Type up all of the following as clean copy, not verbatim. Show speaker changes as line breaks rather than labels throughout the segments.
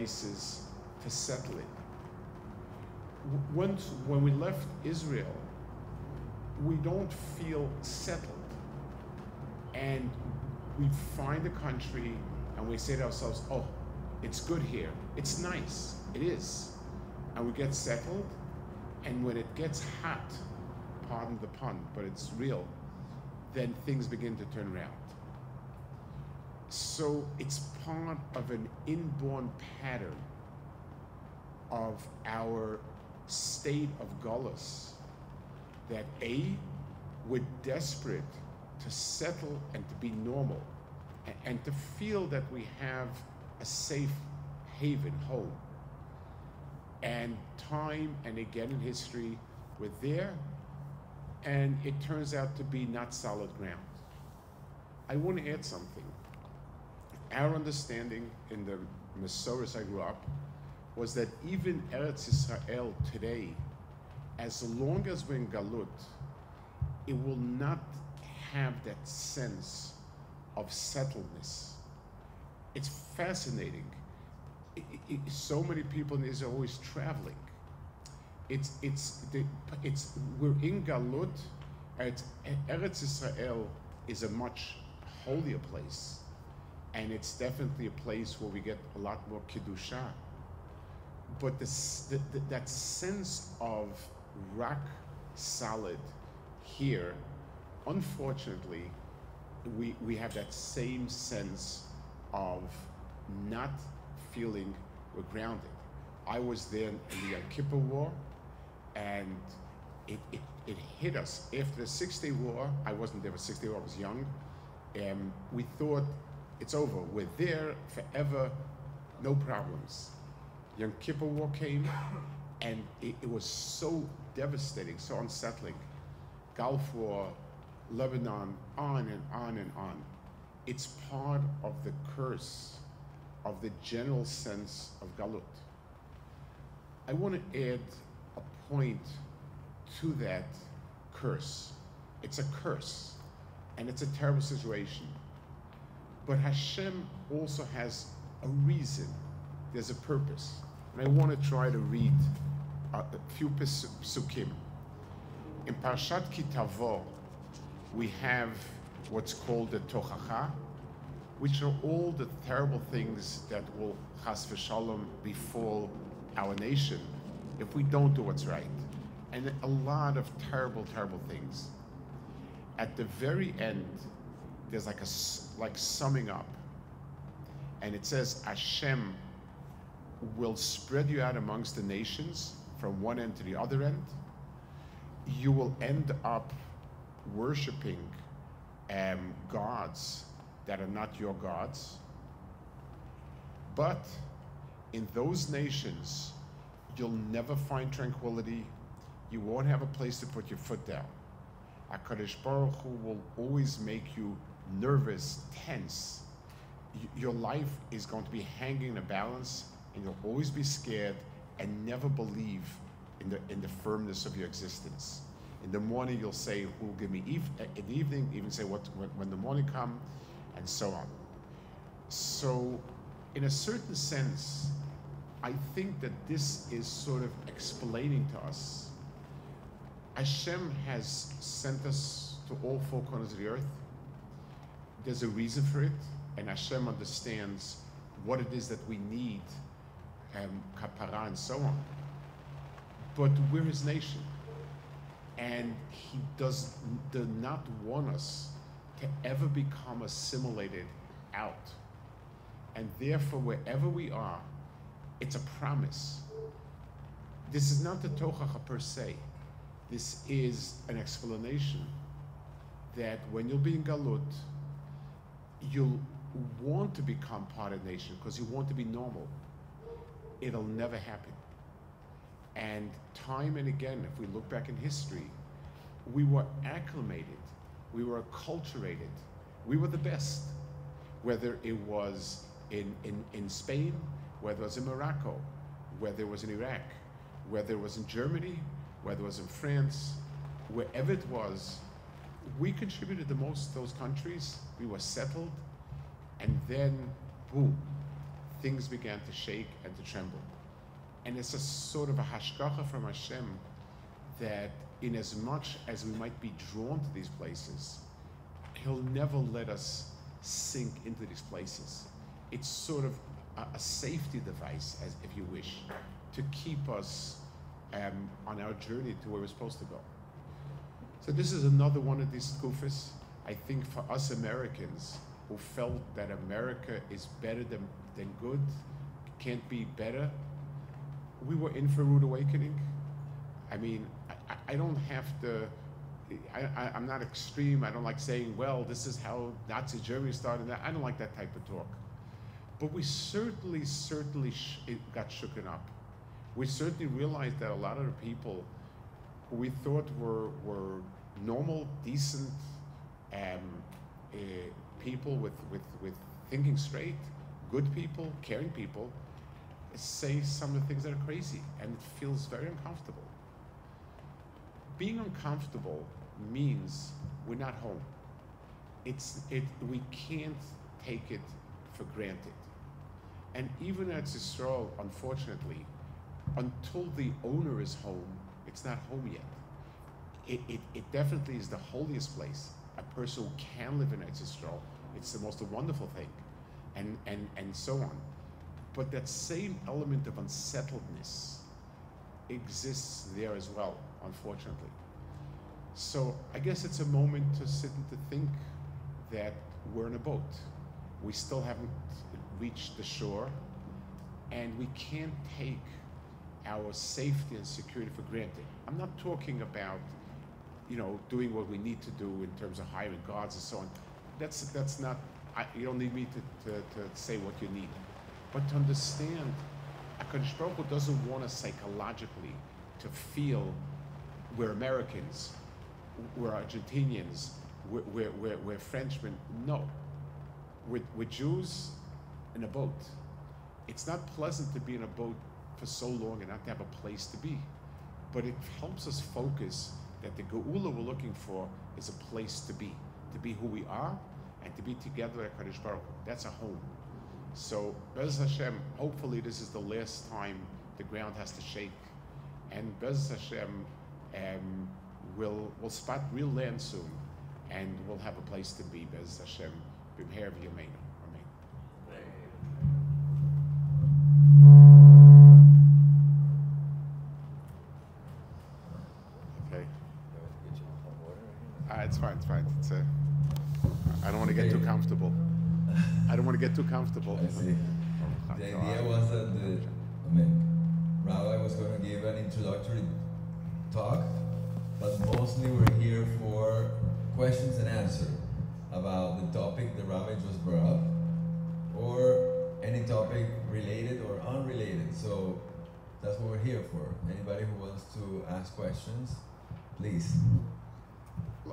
places to settle in. When we left Israel, we don't feel settled. And we find a country and we say to ourselves, oh, it's good here. It's nice. It is. And we get settled. And when it gets hot, pardon the pun, but it's real, then things begin to turn around. So it's part of an inborn pattern of our state of GALUS that we're desperate to settle and to be normal and to feel that we have a safe haven, home. And time and again in history, we're there, and it turns out to be not solid ground. I want to add something. Our understanding in the Masoros I grew up was that even Eretz Yisrael today, as long as we're in Galut, it will not have that sense of settledness. It's fascinating. So many people in Israel are always traveling. We're in Galut. Eretz Yisrael is a much holier place, and it's definitely a place where we get a lot more Kedusha. But that sense of rock solid here, unfortunately, we have that same sense of not feeling we're grounded. I was there in the Yom Kippur War, and it hit us. After the 6-Day War, I wasn't there for 6-Day War, I was young, and we thought it's over. We're there forever, no problems. Yom Kippur War came, and it was so devastating, so unsettling. Gulf War, Lebanon, on and on and on. It's part of the curse of the general sense of Galut. I want to add a point to that curse. It's a curse, and it's a terrible situation. But Hashem also has a reason. There's a purpose. And I want to try to read a few psukim. In Parshat Ki Tavo, we have what's called the Tochacha, which are all the terrible things that will chas v'shalom befall our nation if we don't do what's right. And a lot of terrible, terrible things. At the very end, there's like summing up. And it says, Hashem will spread you out amongst the nations from one end to the other end. You will end up worshiping gods that are not your gods. But in those nations, you'll never find tranquility. You won't have a place to put your foot down. HaKadosh Baruch Hu will always make you nervous, tense. Your life is going to be hanging in a balance, and you'll always be scared and never believe in the firmness of your existence. In the morning, you'll say, "Who will give me?" In the evening, even say, "When the morning come," and so on. So, in a certain sense, I think that this is sort of explaining to us. Hashem has sent us to all four corners of the earth. There's a reason for it, and Hashem understands what it is that we need, kapara and so on. But we're His nation, and He does not want us to ever become assimilated out. And therefore, wherever we are, it's a promise. This is not the Tochacha per se. This is an explanation that when you'll be in Galut, you'll want to become part of the nation because you want to be normal. It'll never happen. And time and again, if we look back in history, we were acclimated, we were acculturated, we were the best. Whether it was in Spain, whether it was in Morocco, whether it was in Iraq, whether it was in Germany, whether it was in France, wherever it was, we contributed the most to those countries. We were settled, and then, boom, things began to shake and to tremble. And it's a sort of a hashgacha from Hashem that in as much as we might be drawn to these places, He'll never let us sink into these places. It's sort of a safety device, as if you wish, to keep us on our journey to where we're supposed to go. So this is another one of these kufis. I think for us Americans who felt that America is better than good, can't be better, we were in for a rude awakening. I mean, I don't have to, I'm not extreme. I don't like saying, well, this is how Nazi Germany started. I don't like that type of talk. But we certainly got shooken up. We certainly realized that a lot of the people who we thought were normal, decent people with thinking straight, good people, caring people, say some of the things that are crazy, and it feels very uncomfortable. Being uncomfortable means we're not home. We can't take it for granted. And even at Yisrael, unfortunately, until the owner is home, it's not home yet. It definitely is the holiest place. A person who can live in Eretz Yisrael, it's the most wonderful thing, and so on. But that same element of unsettledness exists there as well, unfortunately. So I guess it's a moment to sit and to think that we're in a boat. We still haven't reached the shore, and we can't take our safety and security for granted. I'm not talking about, doing what we need to do in terms of hiring guards and so on. That's not. You don't need me to say what you need, but to understand, HaKadosh Baruch Hu doesn't want us psychologically to feel we're Americans, we're Argentinians, we're Frenchmen. No, we're Jews in a boat. It's not pleasant to be in a boat for so long and not to have a place to be, but it helps us focus that the Geula we're looking for is a place to be who we are, and to be together at HaKadosh Baruch Hu. That's a home. So, Bez Hashem, hopefully this is the last time the ground has to shake, and Bez Hashem we'll spot real land soon, and we'll have a place to be. Bez Hashem, b'mher v'yameinu. Amen. Okay. It's fine. It's I don't want to get too comfortable. I see.
The idea was that Rabbi was going to give an introductory talk, but mostly we're here for questions and answers about the topic the Rabbi just brought up, or any topic related or unrelated. So that's what we're here for. Anybody who wants to ask questions, please.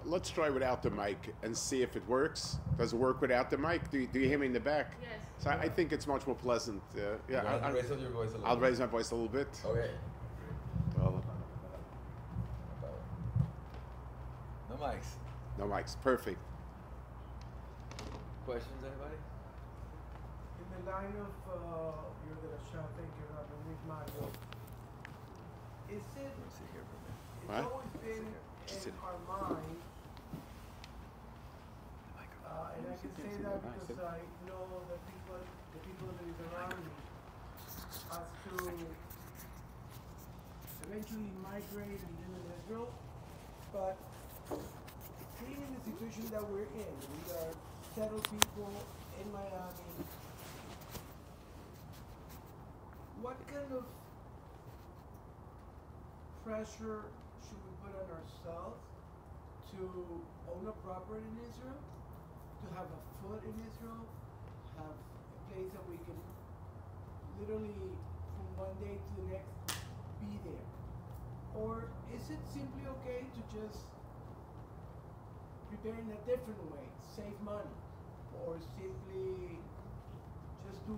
Let's try without the mic and see if it works. Does it work without the mic? Do you hear me in the back?
Yes.
So I think it's much more pleasant.
I'll raise up your voice a little
I'll
bit.
raise my voice a little bit.
Okay.
Well,
No mics.
no mics. Perfect.
Questions, anybody?
In the line of your Shah, thank you, Rabbi Mario. Is it?
Sit here for a minute.
It's
What?
always been
Just
in
sit.
our mind, and I can say that because I know the people that is around me, has to eventually migrate and live in Israel, but being in the situation that we're in, we are settled people in Miami. What kind of pressure should we put on ourselves to own a property in Israel, to have a foot in Israel, have a place that we can literally from one day to the next be there? Or is it simply okay to just prepare in a different way, save money, or simply just do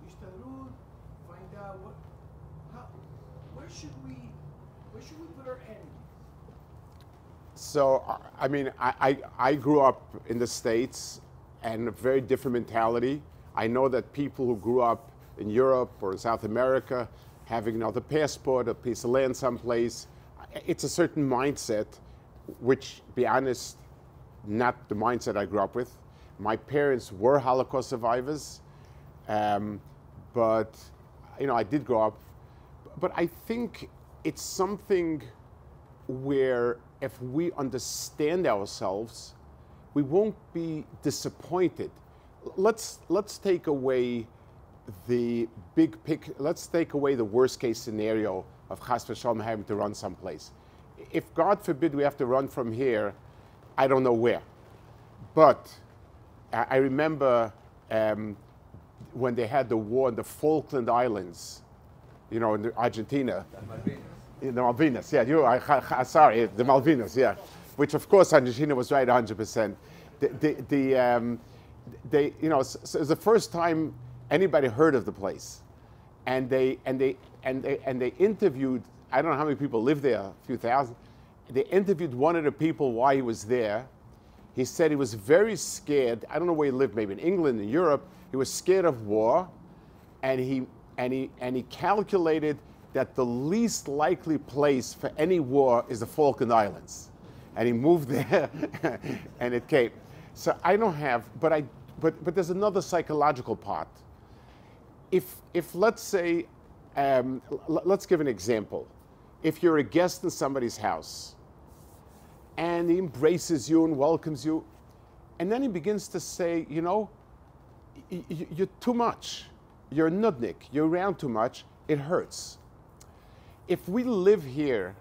ishtadrut, find out where should we put our energy?
So, I mean, I grew up in the States and a very different mentality. I know that people who grew up in Europe or South America, having another passport, a piece of land someplace. It's a certain mindset, which, to be honest, not the mindset I grew up with. My parents were Holocaust survivors, but I did grow up. But I think it's something where if we understand ourselves, we won't be disappointed. Let's take away the big picture. Let's take away the worst case scenario of Chas v'Shalom having to run someplace. If God forbid we have to run from here, I don't know where. But I remember when they had the war in the Falkland Islands, in Argentina. The Malvinas, yeah. Sorry, the Malvinas, yeah. Which of course Argentina was right 100%. So it was the first time anybody heard of the place, and they interviewed. I don't know how many people lived there, a few thousand. They interviewed one of the people why he was there. He said he was very scared. I don't know where he lived, maybe in England, in Europe. He was scared of war, and he calculated that the least likely place for any war is the Falkland Islands, and he moved there, and it came. So I don't have, but there's another psychological part. If let's say, let's give an example. If you're a guest in somebody's house, and he embraces you and welcomes you, and then he begins to say, you're too much, you're a nudnik, you're around too much, it hurts. If we live here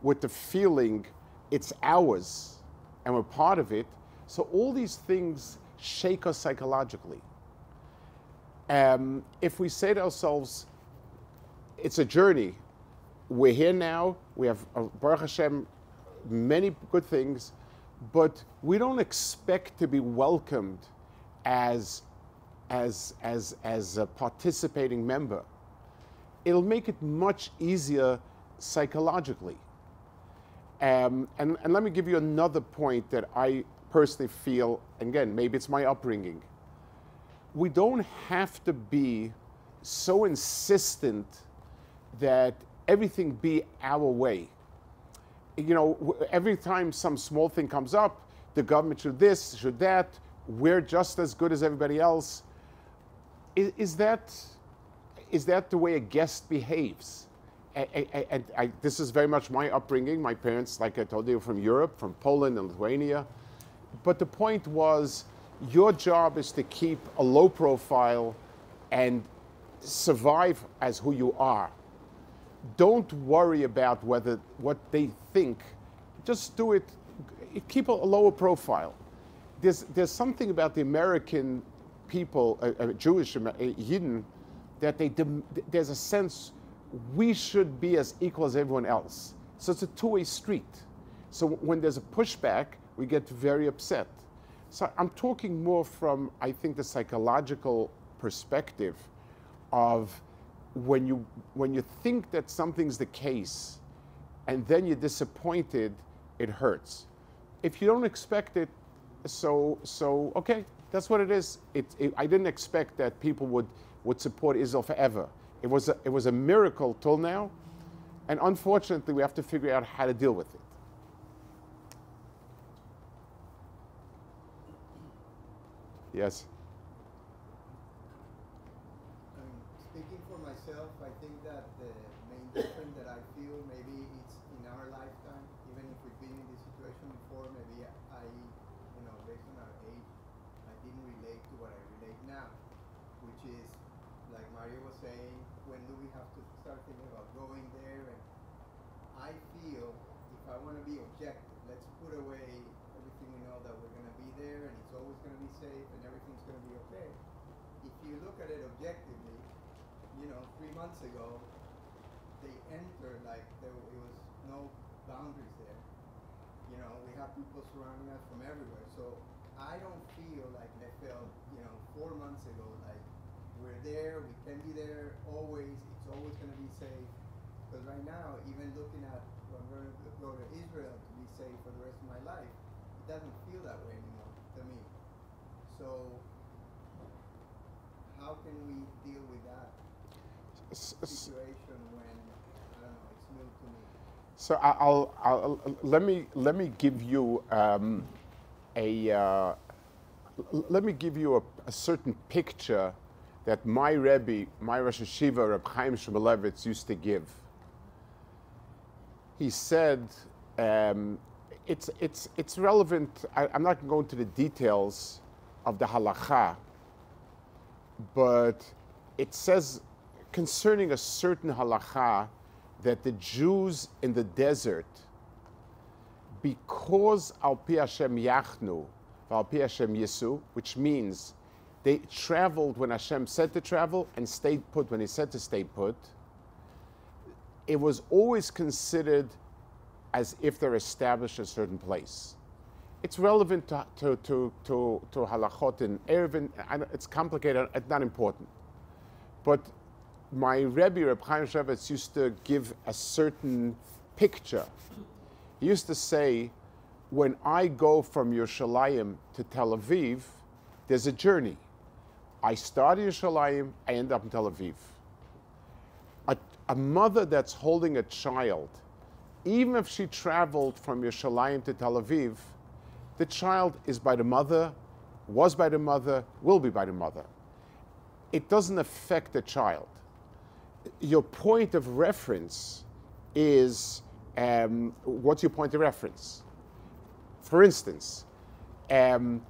with the feeling it's ours and we're part of it, so all these things shake us psychologically. If we say to ourselves, it's a journey, we're here now, we have, Baruch Hashem, many good things, but we don't expect to be welcomed as a participating member. It'll make it much easier psychologically. And let me give you another point that I personally feel, again, maybe it's my upbringing. We don't have to be so insistent that everything be our way. Every time some small thing comes up, the government should this, should that, we're just as good as everybody else. Is that the way a guest behaves? This is very much my upbringing. My parents, like I told you, from Europe, from Poland and Lithuania. But the point was, your job is to keep a low profile and survive as who you are. Don't worry about what they think. Just do it. Keep a lower profile. There's something about the American people, Jewish Yidden, that there's a sense we should be as equal as everyone else. So it's a two-way street. So when there's a pushback, we get very upset. So I'm talking more from, I think, the psychological perspective of when you think that something's the case and then you're disappointed, it hurts. If you don't expect it, so okay, that's what it is. I didn't expect that people would support Israel forever. It was a miracle till now, and unfortunately we have to figure out how to deal with it. Yes?
Speaking for myself, I think that the main difference that I feel, maybe it's in our lifetime, even if we've been in this situation before, maybe I, based on our age, I didn't relate to what I relate now, which is, like Mario was saying, when do we have to start thinking about going there? And I feel, if I want to be objective, let's put away everything we know that we're going to be there and it's always going to be safe and everything's going to be okay. If you look at it objectively, 3 months ago, they entered like there was no boundaries there. We have people surrounding us from everywhere. So I don't feel like I felt, 4 months ago, like we're there, we can be there always, it's always going to be safe. Because right now, even looking at when we're going to go to Israel to be safe for the rest of my life, it doesn't feel that way anymore to me. So how can we deal with that situation when, I don't know, it's new to me.
So let me give you let me give you a certain picture that my Rebbe, my Rosh Yeshiva, Reb Chaim Shmulevitz, used to give. He said, it's relevant. I'm not going to go into the details of the halacha, but it says concerning a certain halacha that the Jews in the desert, because al pi Hashem yachnu, al pi Hashem yisu, which means they traveled when Hashem said to travel and stayed put when He said to stay put, it was always considered as if they're established in a certain place. It's relevant to halachot in Erevin. It's complicated. It's not important. But my Rebbe, Reb Chaim Shmulevitz, used to give a certain picture. He used to say, when I go from Yerushalayim to Tel Aviv, there's a journey. I start in Yerushalayim, I end up in Tel Aviv. A mother that's holding a child, even if she traveled from Yerushalayim to Tel Aviv, the child is by the mother, was by the mother, will be by the mother. It doesn't affect the child. Your point of reference is, what's your point of reference? For instance, in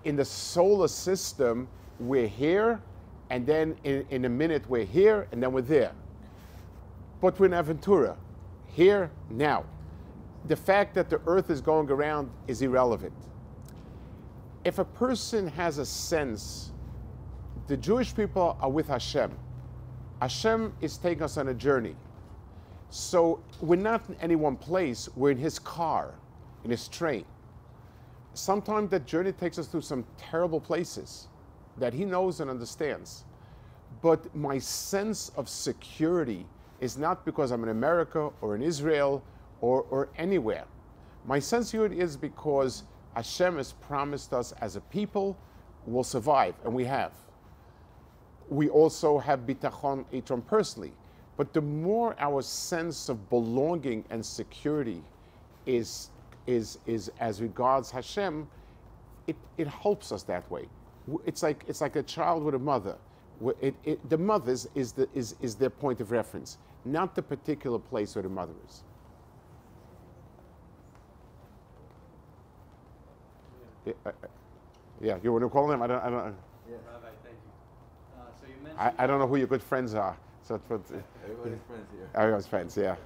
the solar system, we're here, and then in a minute we're here, and then we're there. But we're in Aventura, here, now. The fact that the earth is going around is irrelevant. If a person has a sense, the Jewish people are with Hashem. Hashem is taking us on a journey. So we're not in any one place, we're in His car, in His train. Sometimes that journey takes us through some terrible places that He knows and understands. But my sense of security is not because I'm in America or in Israel or anywhere. My sense of security is because Hashem has promised us as a people we'll survive, and we have. We also have bitachon each one personally. But the more our sense of belonging and security is as regards Hashem, it helps us that way. It's like a child with a mother. The mother is their point of reference, not the particular place where the mother is. Yeah, you want to call him? I don't.
Yeah. Rabbi, thank you. So you mentioned.
I don't know who your good friends are. So
Everybody's friends here.
everyone's friends, yeah.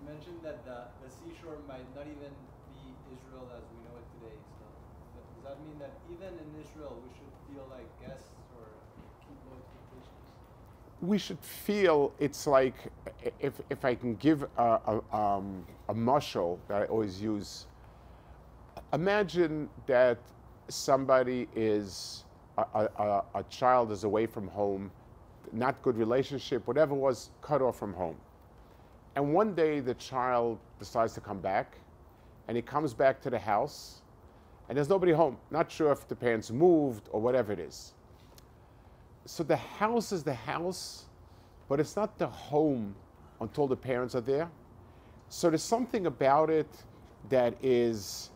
You mentioned that the seashore might not even be Israel as we know it today. So does that mean that even in Israel we should feel like guests or keep low expectations?
We should feel it's like, if I can give a mashal that I always use. Imagine that somebody is, a child is away from home, not good relationship, whatever it was, cut off from home. And one day the child decides to come back, and he comes back to the house, and there's nobody home. Not sure if the parents moved or whatever it is. So the house is the house, but it's not the home until the parents are there. So there's something about it that is,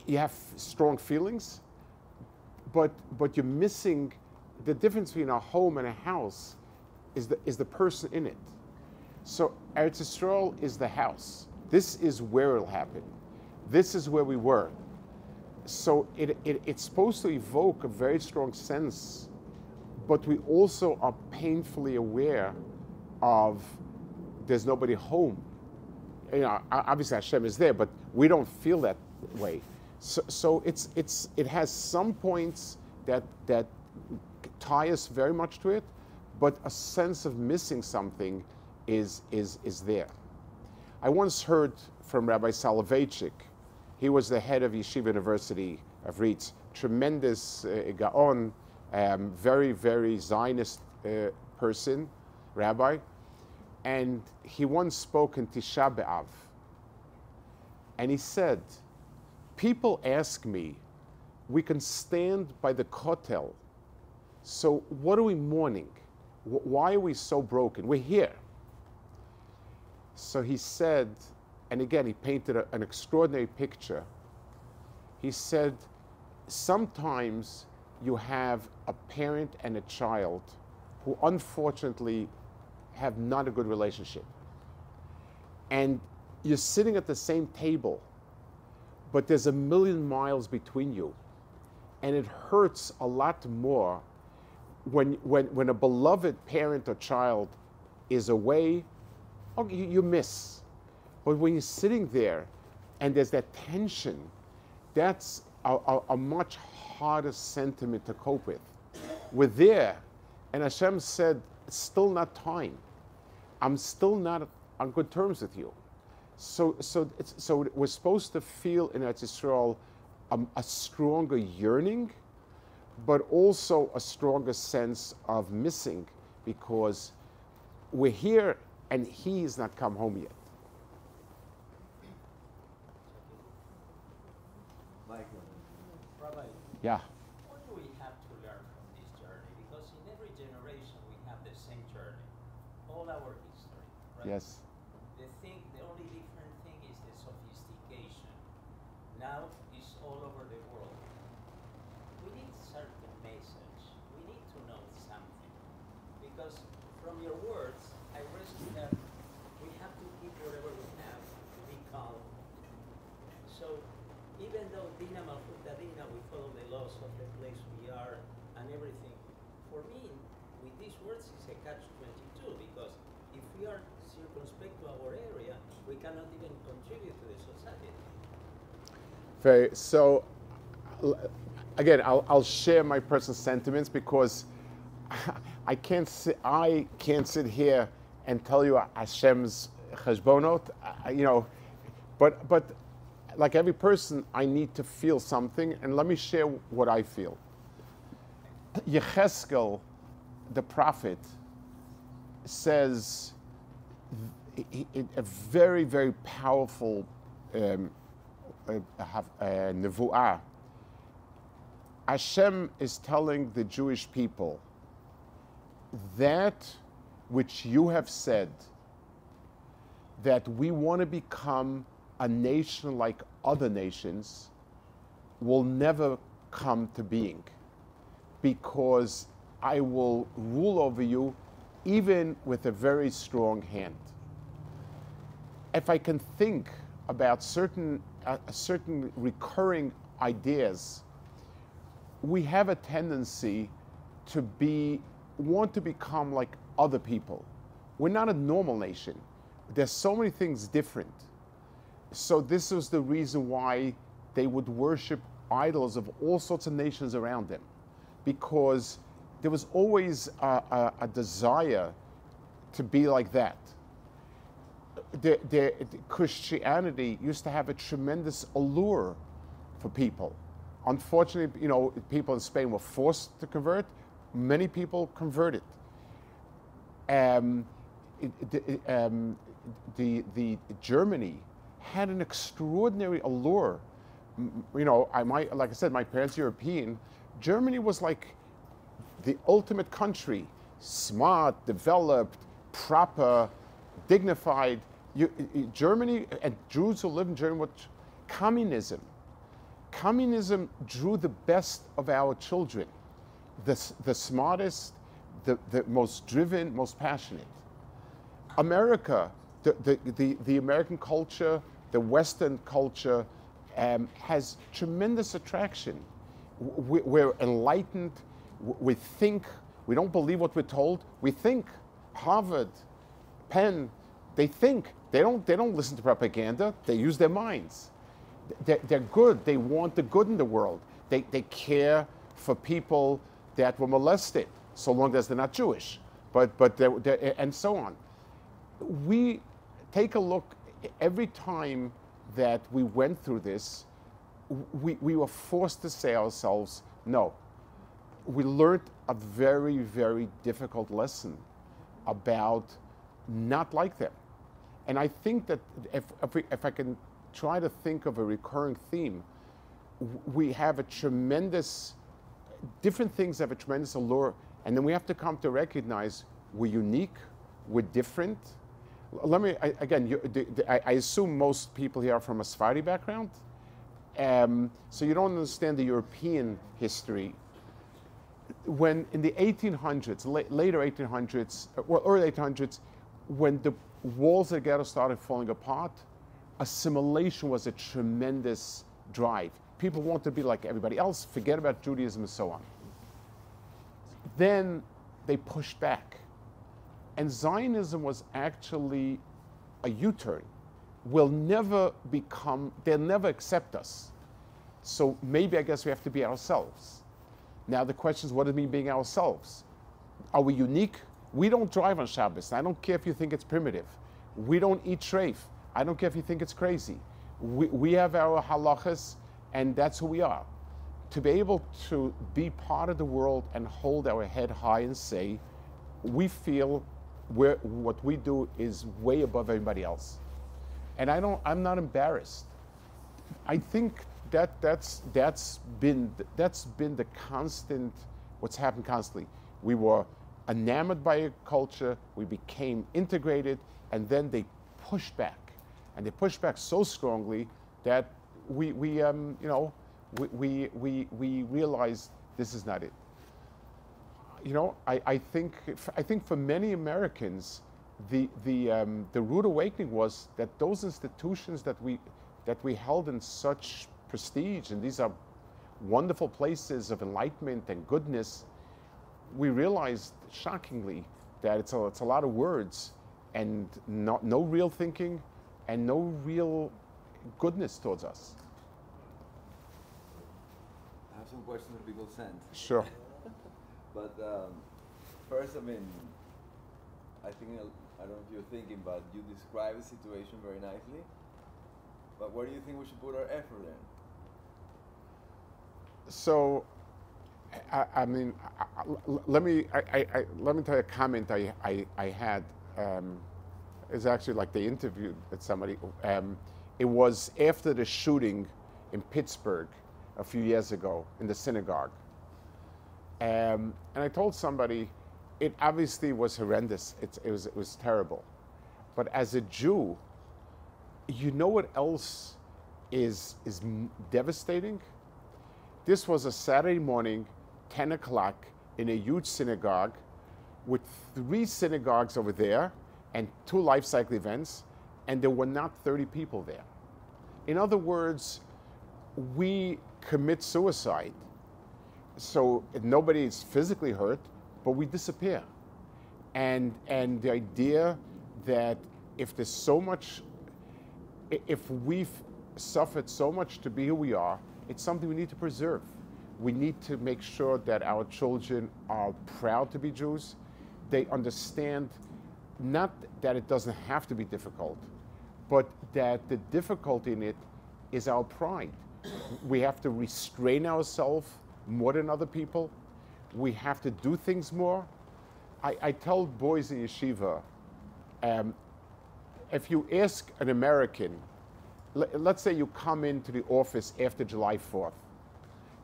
you have strong feelings, but you're missing the difference between a home and a house is the person in it. So Eretz Yisrael is the house. This is where it'll happen. This is where we were. So it's supposed to evoke a very strong sense, but we also are painfully aware of there's nobody home. You know, obviously Hashem is there, but we don't feel that way. So it has some points that tie us very much to it, but a sense of missing something is there. I once heard from Rabbi Soloveitchik. He was the head of Yeshivah University of Ritz, tremendous Gaon, very, very Zionist person, rabbi, and he once spoke in Tisha B'Av, and he said, people ask me, we can stand by the kotel, so what are we mourning? why are we so broken? We're here. So he said, and again, he painted an extraordinary picture. He said, sometimes you have a parent and a child who unfortunately have not a good relationship. And you're sitting at the same table, but there's a million miles between you. And it hurts a lot more when a beloved parent or child is away. Oh, you miss. But when you're sitting there and there's that tension, that's a much harder sentiment to cope with. We're there, and Hashem said, it's still not time. I'm still not on good terms with you. So we're supposed to feel in Eretz Yisrael a stronger yearning, but also a stronger sense of missing, because we're here and he has not come home yet.
Rabbi,
Yeah.
what do we have to learn from this journey? Because in every generation we have the same journey, all our history, right?
Yes.
The only different thing is the sophistication. Now it's all over the world. We need certain message. We need to know something. Because from your words, I realized that we have to keep whatever we have to be calm. So even though Dina Malchut Dina, we follow the laws of the place we are and everything, for me, with these words, it's a catch-22, because if we are circumspect to our area, we cannot even contribute to the society.
So, again, I'll share my personal sentiments, because I can't sit here and tell you Hashem's cheshbonot, but like every person, I need to feel something, and let me share what I feel. Yecheskel, the prophet, says a very, very powerful nevuah. Hashem is telling the Jewish people, that which you have said, that we want to become a nation like other nations, will never come to being, because I will rule over you even with a very strong hand. If I can think about certain recurring ideas, we have a tendency to want to become like other people. We're not a normal nation. There's so many things different. So this was the reason why they would worship idols of all sorts of nations around them, because there was always a desire to be like that. Christianity used to have a tremendous allure for people. Unfortunately, people in Spain were forced to convert. Many people converted. Germany had an extraordinary allure. Like I said, my parents are European. Germany was like the ultimate country, smart, developed, proper, dignified. Germany, and Jews who live in Germany, communism. Communism drew the best of our children, the smartest, the most driven, most passionate. America, the American culture, the Western culture has tremendous attraction. We're enlightened. We think. We don't believe what we're told. We think. Harvard, Penn, they think. They don't listen to propaganda. They use their minds. They're good. They want the good in the world. They care for people that were molested, so long as they're not Jewish, but they're, and so on. We take a look. Every time that we went through this, we were forced to say ourselves, no. We learned a very, very difficult lesson about not like them. And I think that if I can try to think of a recurring theme, we have a tremendous, different things have a tremendous allure, and then we have to come to recognize we're unique, we're different. Let me, I assume most people here are from a Sephardi background. So you don't understand the European history. When in the 1800s, later 1800s, well, early 1800s, when the walls of the ghetto started falling apart, assimilation was a tremendous drive. People wanted to be like everybody else, forget about Judaism and so on. Then they pushed back. And Zionism was actually a U-turn. They'll never accept us. So maybe I guess we have to be ourselves. Now the question is, what does it mean being ourselves? Are we unique? We don't drive on Shabbos. I don't care if you think it's primitive. We don't eat treif. I don't care if you think it's crazy. We have our halachas, and that's who we are. To be able to be part of the world and hold our head high and say, we feel what we do is way above everybody else. And I'm not embarrassed. I think that's been the constant, what's happened constantly. We were enamored by a culture, we became integrated, and then they pushed back. And they pushed back so strongly that we realized this is not it. You know, I think for many Americans, the rude awakening was that those institutions that we held in such prestige, and these are wonderful places of enlightenment and goodness, we realized shockingly that it's a lot of words and no real thinking and no real goodness towards us.
I have some questions that people sent.
Sure.
But first, I mean, I think, I don't know if you're thinking, but you describe the situation very nicely. But where do you think we should put our effort in?
So, let me tell you a comment I had. It's actually like they interviewed somebody. It was after the shooting in Pittsburgh a few years ago in the synagogue. And I told somebody, it obviously was horrendous. It was terrible. But as a Jew, you know what else is devastating? This was a Saturday morning, 10 o'clock, in a huge synagogue with 3 synagogues over there and 2 life cycle events, and there were not 30 people there. In other words, we commit suicide. So nobody is physically hurt, but we disappear. And the idea that if there's so much, if we've suffered so much to be who we are, it's something we need to preserve. We need to make sure that our children are proud to be Jews. They understand not that it doesn't have to be difficult, but that the difficulty in it is our pride. We have to restrain ourselves more than other people. We have to do things more. I tell boys in Yeshivah, if you ask an American, let's say you come into the office after July 4th,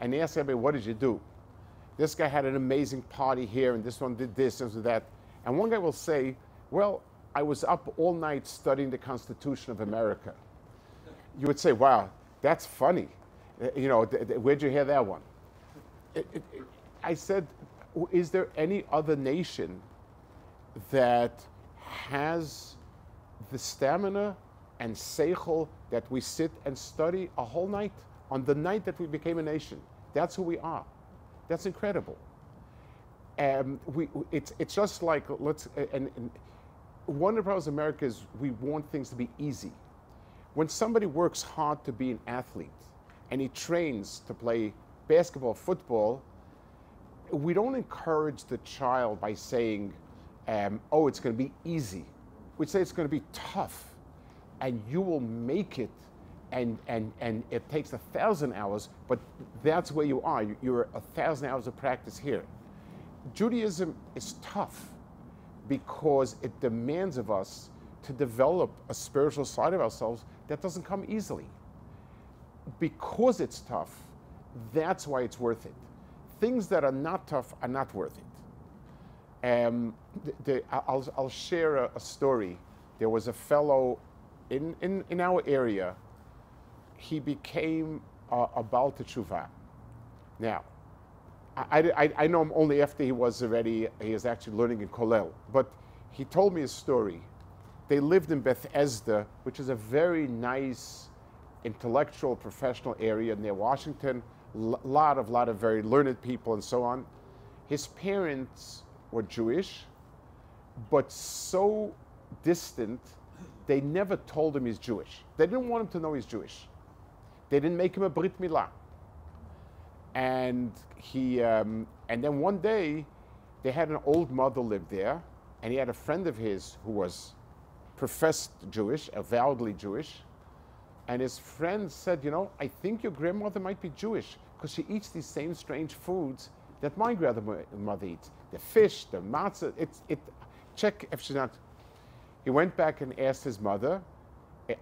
and ask everybody, what did you do? This guy had an amazing party here, and this one did this and that. And one guy will say, well, I was up all night studying the Constitution of America. You would say, wow, that's funny. You know, where'd you hear that one? I said, is there any other nation that has the stamina and seichel that we sit and study a whole night on the night that we became a nation? That's who we are. That's incredible. It's just like, and one of the problems in America is we want things to be easy. When somebody works hard to be an athlete and he trains to play basketball, football, we don't encourage the child by saying, oh, it's going to be easy. We say it's going to be tough, and you will make it, and it takes 1,000 hours, but that's where you are. You're 1,000 hours of practice here. Judaism is tough because it demands of us to develop a spiritual side of ourselves that doesn't come easily. Because it's tough, that's why it's worth it. Things that are not tough are not worth it. I'll share a story. There was a fellow in our area. He became a Baal Teshuvah. Now, I know him only after he was actually learning in Kollel. But he told me a story. They lived in Bethesda, which is a very nice, intellectual, professional area near Washington. Lot of very learned people and so on. His parents were Jewish, but so distant, they never told him he's Jewish. They didn't want him to know he's Jewish. They didn't make him a Brit Milah. And and then one day, they had an old mother live there, and he had a friend of his who was professed Jewish, avowedly Jewish, and his friend said, you know, I think your grandmother might be Jewish because she eats these same strange foods that my grandmother eats. The fish, the matzah, check if she's not. He went back and asked his mother,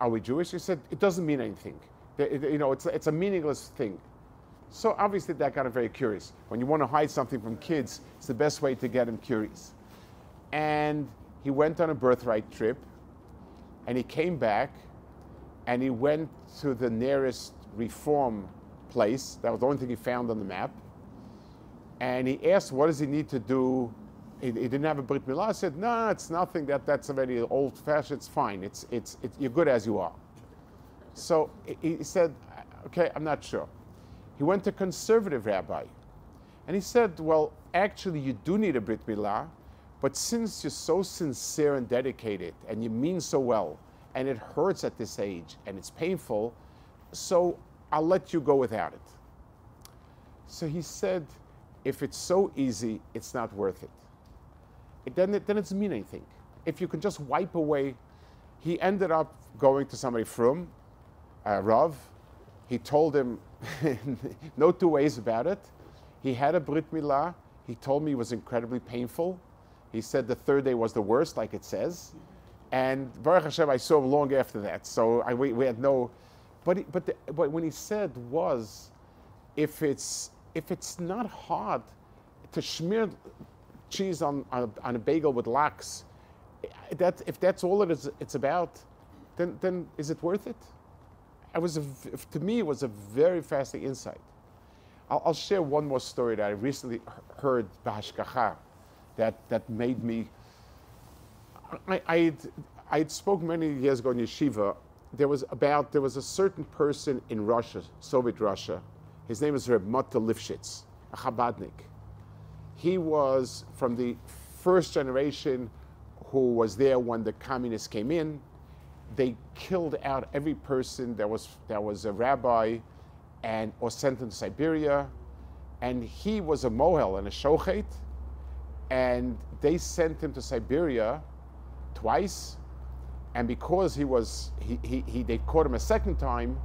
are we Jewish? He said, it doesn't mean anything. You know, it's a meaningless thing. So obviously that got him very curious. When you want to hide something from kids, it's the best way to get them curious. And he went on a birthright trip, and he came back, and he went to the nearest reform place. That was the only thing he found on the map. And he asked, what does he need to do? He didn't have a Brit Milah. I said, no, it's nothing. That's already old-fashioned. It's fine. It's you're good as you are. So he said, okay, I'm not sure. He went to a conservative rabbi, and he said, well, actually, you do need a Brit Milah, but since you're so sincere and dedicated, and you mean so well, and it hurts at this age, and it's painful, so I'll let you go without it. So he said, if it's so easy, it's not worth it. Then it doesn't mean anything. If you can just wipe away, he ended up going to somebody from Rav. He told him no two ways about it. He had a Brit Milah. He told me it was incredibly painful. He said the third day was the worst, like it says. And Baruch Hashem, I saw him long after that. So we had no, but when he said was, if it's not hard to smear cheese on a bagel with lax, if that's all it's about, then is it worth it? To me, it was a very fascinating insight. I'll share one more story that I recently heard b'hashgacha that made me. I'd spoken many years ago in Yeshivah. There was a certain person in Russia, Soviet Russia. His name was Reb Mata Lifshitz, a Chabadnik. He was from the first generation who was there when the communists came in. They killed out every person that was a rabbi or sent him to Siberia. And he was a mohel and a shochet. And they sent him to Siberia twice. And because they caught him a second time,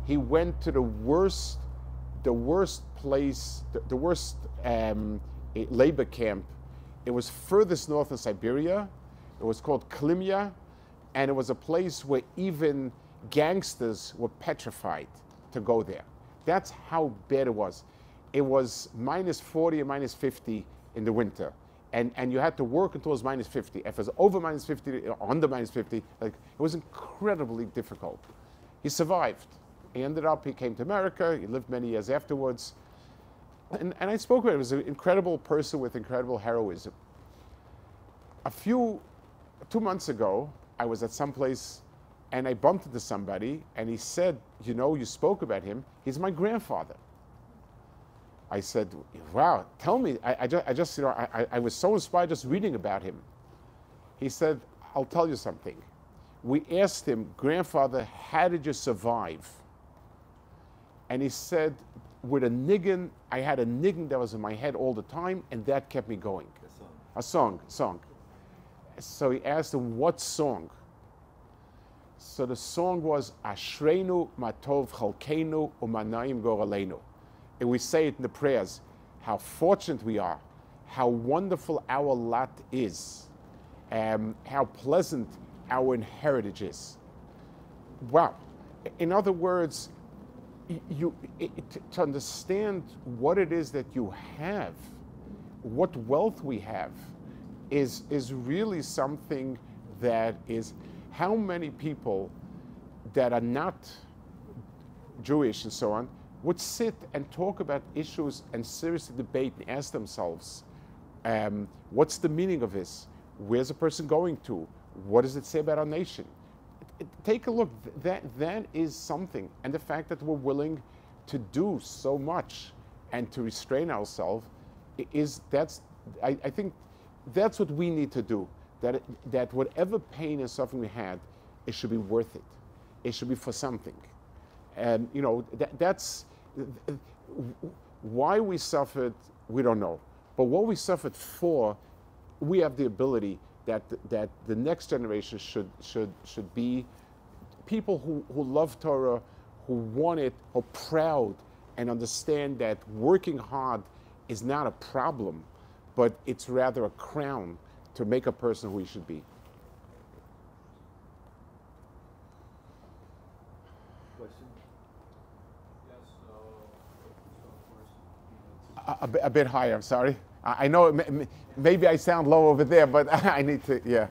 he went to the worst place, the worst labor camp. It was furthest north in Siberia. It was called Klimya. And it was a place where even gangsters were petrified to go there. That's how bad it was. It was minus 40 and minus 50 in the winter. And you had to work until it was minus 50. If it was over minus 50 or under minus 50, it was incredibly difficult. He survived. He came to America. He lived many years afterwards. And I spoke with him. He was an incredible person with incredible heroism. 2 months ago, I was at some place and I bumped into somebody and he said, you know, you spoke about him. He's my grandfather. I said, wow, tell me. I just, you know, I was so inspired just reading about him. He said, I'll tell you something. We asked him, grandfather, how did you survive? And he said, with a niggin, I had a niggin that was in my head all the time, and that kept me going. A song. So he asked him, what song? So the song was, Ashreinu matov chalkeinu umanayim goraleinu. And we say it in the prayers, how fortunate we are, how wonderful our lot is, how pleasant our inheritance is. Wow. In other words, to understand what it is that you have, what wealth we have, is really something that is how many people that are not Jewish and so on would sit and talk about issues and seriously debate and ask themselves, what's the meaning of this? Where's a person going to? What does it say about our nation? Take a look. That is something. And the fact that we're willing to do so much and to restrain ourselves I think that's what we need to do. That whatever pain and suffering we had, it should be worth it. It should be for something. And that's why we suffered. We don't know, but what we suffered for, we have the ability that the next generation should be people who love Torah, who want it, who are proud, and understand that working hard is not a problem, but it's rather a crown to make a person who he should be.
Question?
Yes, so of course,
A bit higher, I'm sorry. I know maybe I sound low over there, but I need to, yeah.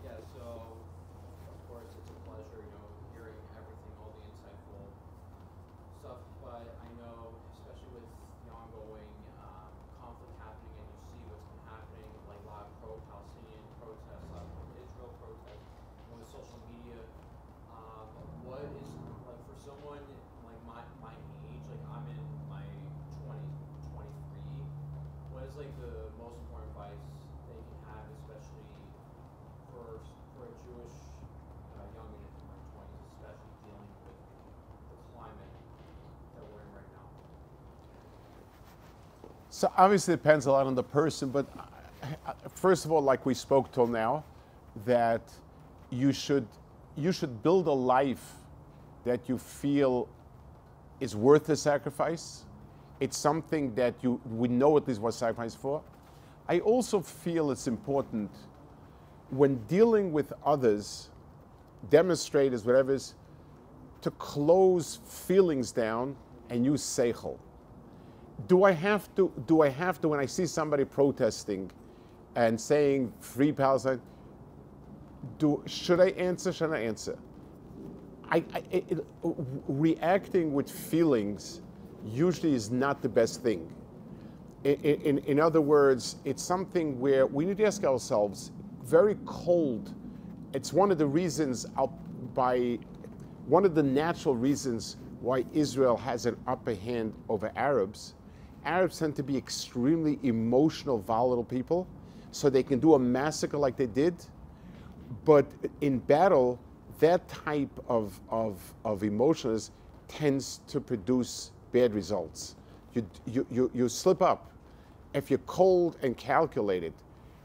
Yeah, so of course it's a pleasure, hearing everything, all the insightful stuff. But I know, especially with the ongoing conflict happening, and you see what's been happening, like a lot of pro-Palestinian protests, a lot of Israel protests, and with social media. What is like for someone like my age, like I'm in my 20s, 23. What is like the most important advice they can have, especially for a Jewish young in their 20s, especially dealing with the climate that we're in right now?
So obviously it depends a lot on the person, but first of all, like we spoke till now, that you should build a life that you feel is worth the sacrifice. It's something that we know at least what sacrifice for. I also feel it's important when dealing with others, demonstrators, whatever it is, to close feelings down and use seichel. Do I have to, when I see somebody protesting and saying free Palestine, should I answer, should I answer? Reacting with feelings usually is not the best thing. In other words, it's something where we need to ask ourselves, very cold. It's one of the reasons, one of the natural reasons why Israel has an upper hand over Arabs. Arabs tend to be extremely emotional, volatile people, so they can do a massacre like they did. But in battle, that type of emotionalism tends to produce bad results. You slip up. If you're cold and calculated,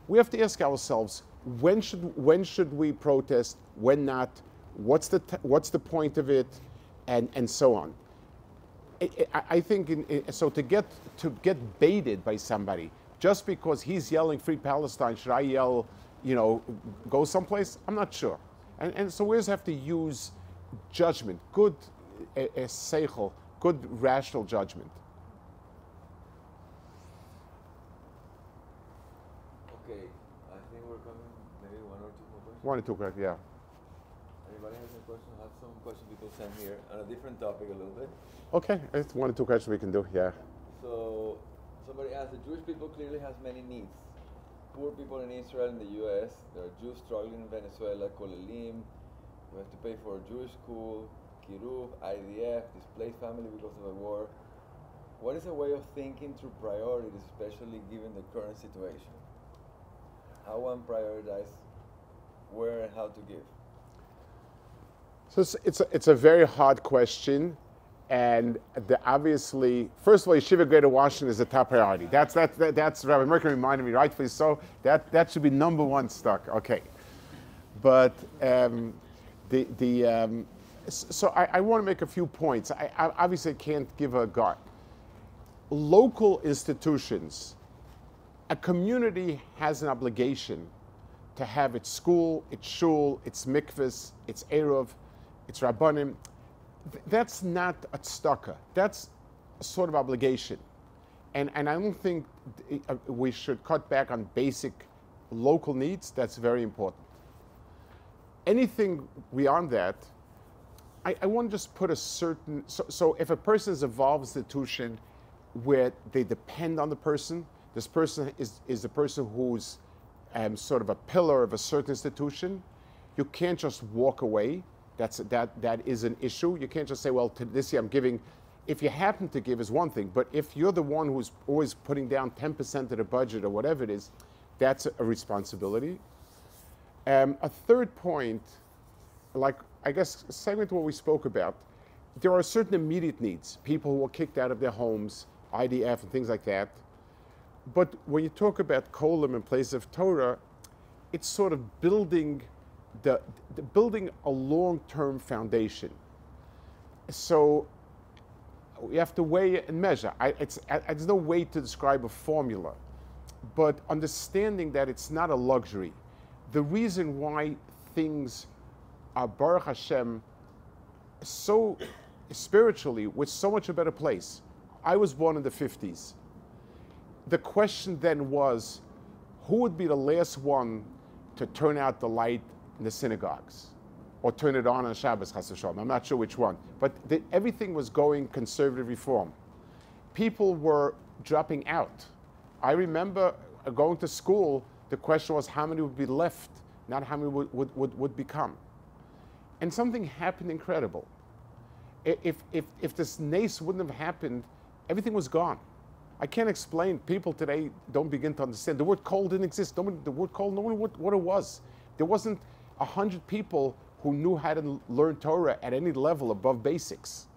we have to ask ourselves, when should we protest, when not, what's the point of it, and so on. I think so to get baited by somebody just because he's yelling free Palestine, should I yell, go someplace? I'm not sure. And so we just have to use judgment, good seichel, good rational judgment.
Okay, I think we're coming, maybe one or two more questions.
One or two, correct, yeah.
Anybody has any questions? I have some questions people sent here on a different topic a little bit.
Okay, it's one or two questions we can do, yeah.
So, somebody asked, the Jewish people clearly has many needs. Poor people in Israel and the US, there are Jews struggling in Venezuela, Kolelim, we have to pay for a Jewish school, Kiruv, IDF, displaced family because of a war. What is a way of thinking through priorities, especially given the current situation? How one prioritize where and how to give?
So it's a very hard question, and obviously, first of all, Yeshivah Greater Washington is the top priority. That's Rabbi Merkin reminded me, rightfully so. That should be number one stuck. Okay, but so I want to make a few points. I obviously can't give a gut. Local institutions, a community has an obligation to have its school, its shul, its mikvahs, its eruv, its rabbanim. That's not a tzedakah. That's a sort of obligation. And I don't think we should cut back on basic local needs, that's very important. Anything beyond that, I want to just put a certain, so if a person is involved in an institution where they depend on the person, this person is the person who's sort of a pillar of a certain institution, you can't just walk away. That is an issue. You can't just say, well, this year I'm giving. If you happen to give is one thing, but if you're the one who's always putting down 10% of the budget or whatever it is, that's a responsibility. A third point, like I guess segment what we spoke about, there are certain immediate needs. People who were kicked out of their homes, IDF and things like that. But when you talk about Kolim in place of Torah, it's sort of building building a long-term foundation. So we have to weigh and measure. There's no way to describe a formula, but understanding that it's not a luxury. The reason why things are Baruch Hashem so spiritually, we're so much a better place. I was born in the 50s. The question then was, who would be the last one to turn out the light in the synagogues or turn it on Shabbos, Chas v'shalom? I'm not sure which one. But everything was going conservative reform. People were dropping out. I remember going to school, the question was how many would be left, not how many would become. And something happened incredible. If this nace wouldn't have happened, everything was gone. I can't explain. People today don't begin to understand. The word coal didn't exist. The word coal, no one knew what it was. There wasn't 100 people who knew how to learn Torah at any level above basics.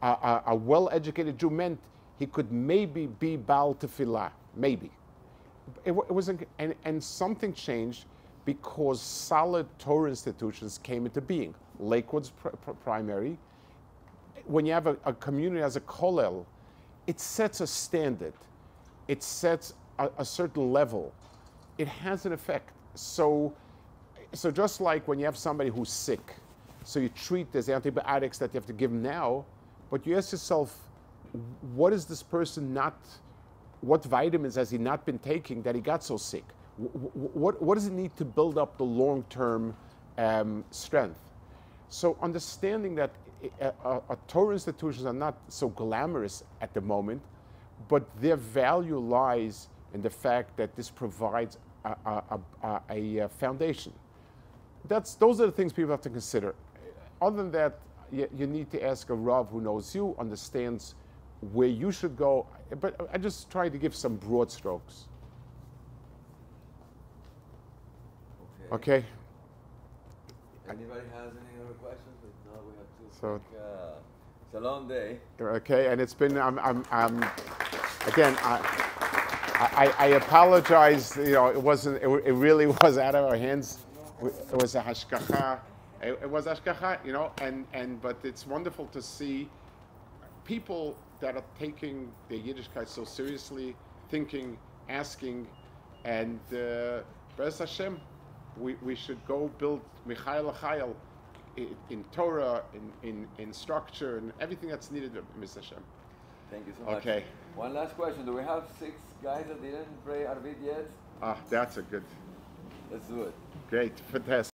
A well-educated Jew meant he could maybe be Baal Tefillah, maybe. It wasn't, and something changed because solid Torah institutions came into being. Lakewood's primary. When you have a community as a kollel, it sets a standard. It sets a certain level. It has an effect. So just like when you have somebody who's sick, so you treat there's antibiotics that you have to give them now, but you ask yourself, what is this person what vitamins has he not been taking that he got so sick? What does it need to build up the long-term strength? So understanding that Torah institutions are not so glamorous at the moment, but their value lies in the fact that this provides a foundation. Those are the things people have to consider. Other than that, you need to ask a Rav who knows you, understands where you should go. But I just try to give some broad strokes. Okay.
Anybody has any other questions? If not, we have to
So,
it's a long day.
Okay, and it's been, again, I apologize, it really was out of our hands. It was a hashgacha. It was hashgacha, but it's wonderful to see people that are taking their Yiddishkeit so seriously, thinking, asking, and Be'ez Hashem, we should go build Michael Chayil in Torah, in structure, and everything that's needed, Mr. Hashem.
Thank you so much.
Okay.
One last question. Do we have 6 guys that didn't pray Arvit yet?
That's a good.
Let's do it.
Great, fantastic.